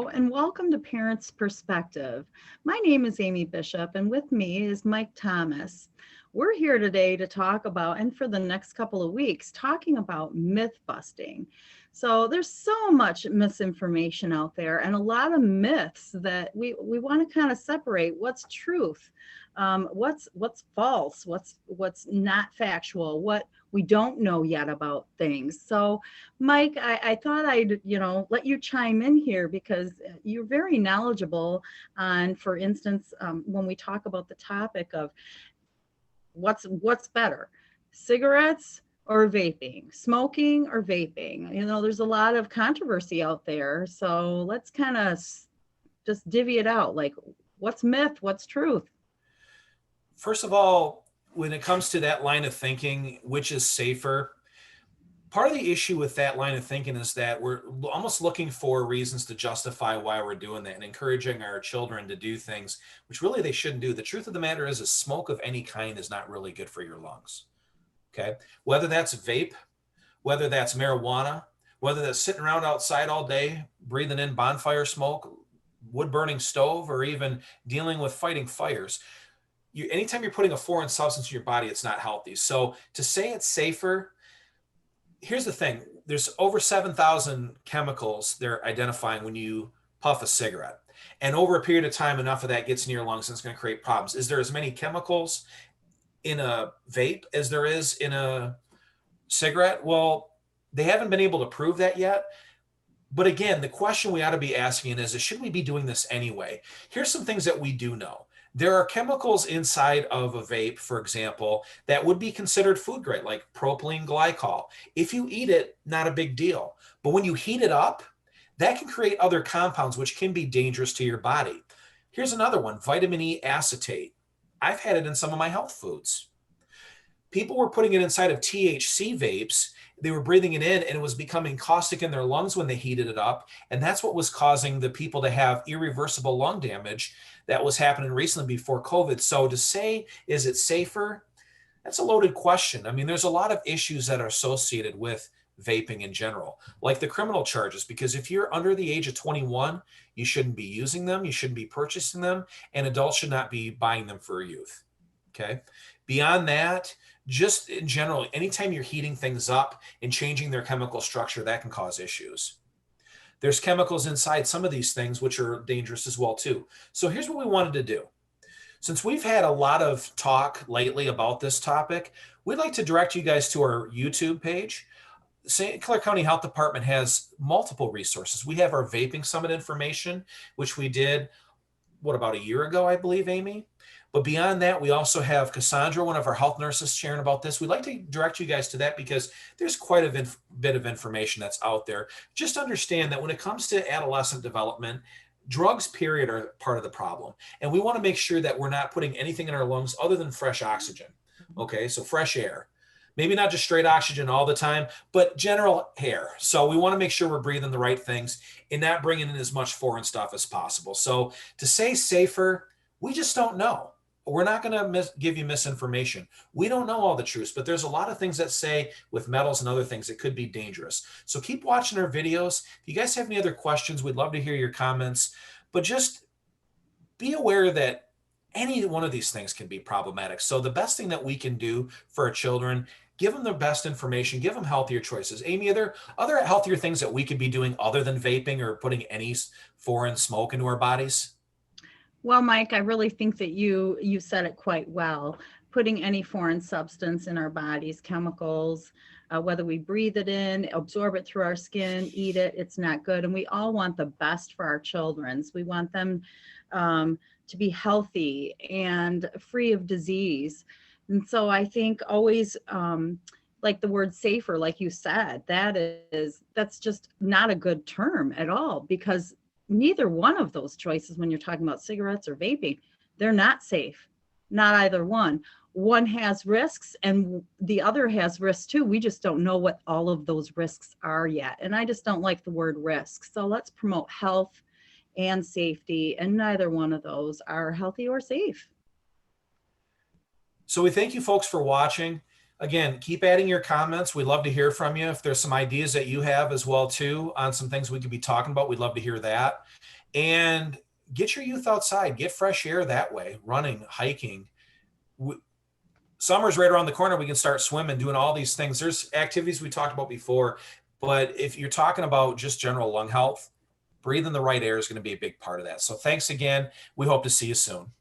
Hello and welcome to Parents Perspective. My name is Amy Bishop and with me is Mike Thomas. We're here today to talk about, and for the next couple of weeks, talking about myth busting. So there's so much misinformation out there and a lot of myths that we want to kind of separate what's truth, what's false, what's not factual, what we don't know yet about things. So Mike, I thought I'd, let you chime in here because you're very knowledgeable on, for instance, when we talk about the topic of what's better, cigarettes or vaping, smoking or vaping. There's a lot of controversy out there. So let's kind of just divvy it out. Like, what's myth? What's truth? First of all, when it comes to that line of thinking, which is safer, part of the issue with that line of thinking is that we're almost looking for reasons to justify why we're doing that and encouraging our children to do things which really they shouldn't do. The truth of the matter is smoke of any kind is not really good for your lungs. Okay. Whether that's vape, whether that's marijuana, whether that's sitting around outside all day, breathing in bonfire smoke, wood burning stove, or even dealing with fighting fires. Anytime you're putting a foreign substance in your body, it's not healthy. So to say it's safer, here's the thing. There's over 7,000 chemicals they're identifying when you puff a cigarette. And over a period of time, enough of that gets in your lungs and it's going to create problems. Is there as many chemicals in a vape as there is in a cigarette? Well, they haven't been able to prove that yet. But again, the question we ought to be asking is should we be doing this anyway? Here's some things that we do know. There are chemicals inside of a vape, for example, that would be considered food grade, like propylene glycol. If you eat it, not a big deal. But when you heat it up, that can create other compounds which can be dangerous to your body. Here's another one, vitamin E acetate. I've had it in some of my health foods. People were putting it inside of THC vapes. They were breathing it in and it was becoming caustic in their lungs when they heated it up. And that's what was causing the people to have irreversible lung damage that was happening recently before COVID. So to say, is it safer? That's a loaded question. I mean, there's a lot of issues that are associated with vaping in general, like the criminal charges, because if you're under the age of 21, you shouldn't be using them, you shouldn't be purchasing them, and adults should not be buying them for youth. Okay. Beyond that, just in general, anytime you're heating things up and changing their chemical structure, that can cause issues. There's chemicals inside some of these things which are dangerous as well too. So here's what we wanted to do. Since we've had a lot of talk lately about this topic, we'd like to direct you guys to our YouTube page. St. Clair County Health Department has multiple resources. We have our vaping summit information, which we did, about a year ago, I believe, Amy? But beyond that, we also have Cassandra, one of our health nurses, sharing about this. We'd like to direct you guys to that because there's quite a bit of information that's out there. Just understand that when it comes to adolescent development, drugs, period, are part of the problem. And we want to make sure that we're not putting anything in our lungs other than fresh oxygen. Okay, so fresh air. Maybe not just straight oxygen all the time, but general air. So we want to make sure we're breathing the right things and not bringing in as much foreign stuff as possible. So to say safer, we just don't know. We're not going to give you misinformation. We don't know all the truths, but there's a lot of things that say with metals and other things it could be dangerous. So keep watching our videos. If you guys have any other questions, we'd love to hear your comments. But just be aware that any one of these things can be problematic. So the best thing that we can do for our children, give them the best information, give them healthier choices. Amy, are there other healthier things that we could be doing other than vaping or putting any foreign smoke into our bodies? Well, Mike, I really think that you said it quite well. Putting any foreign substance in our bodies, chemicals, whether we breathe it in, absorb it through our skin, eat it, it's not good. And we all want the best for our children. We want them to be healthy and free of disease. And so I think always, like the word safer, like you said, that's just not a good term at all, because neither one of those choices, when you're talking about cigarettes or vaping, they're not safe. Not either one. One has risks and the other has risks too. We just don't know what all of those risks are yet. And I just don't like the word risk. So let's promote health and safety, and neither one of those are healthy or safe. So we thank you folks for watching. Again, keep adding your comments. We'd love to hear from you. If there's some ideas that you have as well too on some things we could be talking about, we'd love to hear that. And get your youth outside, get fresh air that way, running, hiking. Summer's right around the corner. We can start swimming, doing all these things. There's activities we talked about before, but if you're talking about just general lung health, breathing the right air is going to be a big part of that. So thanks again. We hope to see you soon.